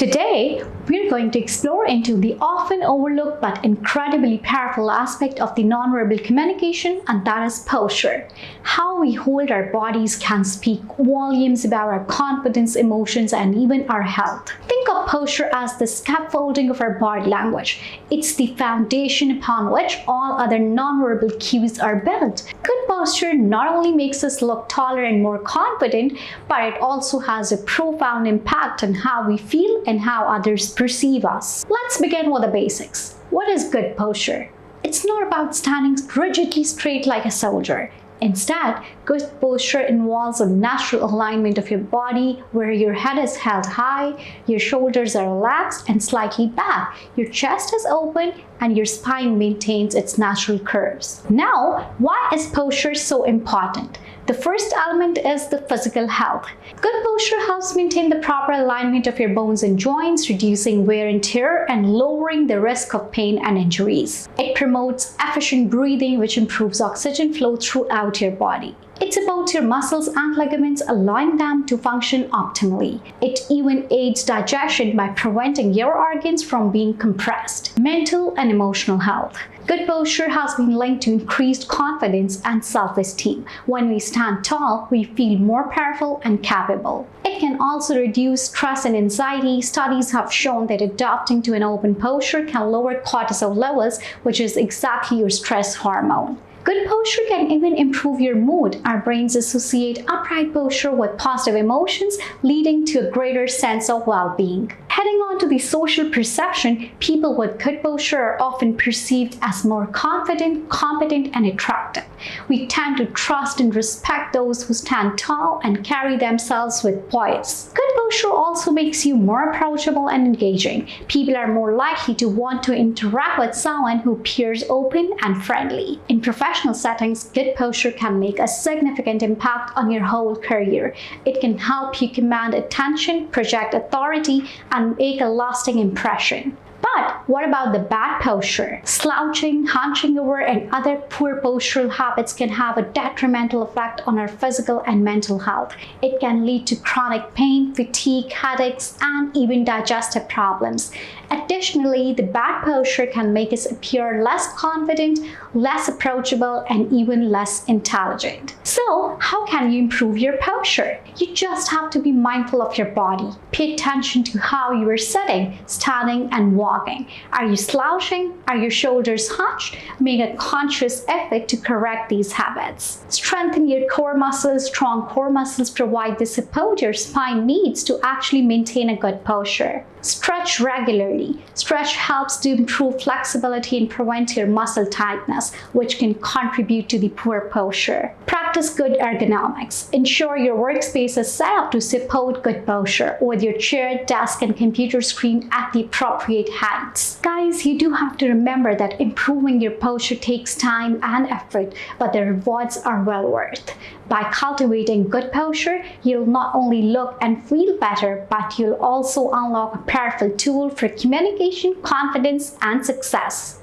Today, we're going to explore into the often overlooked but incredibly powerful aspect of the nonverbal communication, and that is posture. How we hold our bodies can speak volumes about our confidence, emotions, and even our health. Think of posture as the scaffolding of our body language. It's the foundation upon which all other nonverbal cues are built. Good posture not only makes us look taller and more confident, but it also has a profound impact on how we feel and how others perceive us. Let's begin with the basics. What is good posture? It's not about standing rigidly straight like a soldier. Instead, good posture involves a natural alignment of your body where your head is held high, your shoulders are relaxed and slightly back, your chest is open, and your spine maintains its natural curves. Now, why is posture so important? The first element is the physical health. Good posture helps maintain the proper alignment of your bones and joints, reducing wear and tear and lowering the risk of pain and injuries. It promotes efficient breathing, which improves oxygen flow throughout your body. It's about your muscles and ligaments, allowing them to function optimally. It even aids digestion by preventing your organs from being compressed. Mental and emotional health. Good posture has been linked to increased confidence and self-esteem. When we stand tall, we feel more powerful and capable. It can also reduce stress and anxiety. Studies have shown that adapting to an open posture can lower cortisol levels, which is exactly your stress hormone. Good posture can even improve your mood. Our brains associate upright posture with positive emotions, leading to a greater sense of well-being. Heading on to the social perception, people with good posture are often perceived as more confident, competent, and attractive. We tend to trust and respect those who stand tall and carry themselves with poise. Good posture also makes you more approachable and engaging. People are more likely to want to interact with someone who appears open and friendly. In professional settings, good posture can make a significant impact on your whole career. It can help you command attention, project authority, and make a lasting impression. But what about the bad posture? Slouching, hunching over, and other poor postural habits can have a detrimental effect on our physical and mental health. It can lead to chronic pain, fatigue, headaches, and even digestive problems. Additionally, the bad posture can make us appear less confident, less approachable, and even less intelligent. So, how can you improve your posture? You just have to be mindful of your body. Pay attention to how you are sitting, standing, and walking. Are you slouching? Are your shoulders hunched? Make a conscious effort to correct these habits. Strengthen your core muscles. Strong core muscles provide the support your spine needs to actually maintain a good posture. Stretch regularly. Stretch helps to improve flexibility and prevent your muscle tightness, which can contribute to the poor posture. Practice good ergonomics. Ensure your workspace is set up to support good posture, with your chair, desk, and computer screen at the appropriate heights. Guys, you do have to remember that improving your posture takes time and effort, but the rewards are well worth. By cultivating good posture, you'll not only look and feel better, but you'll also unlock a powerful tool for communication, confidence, and success.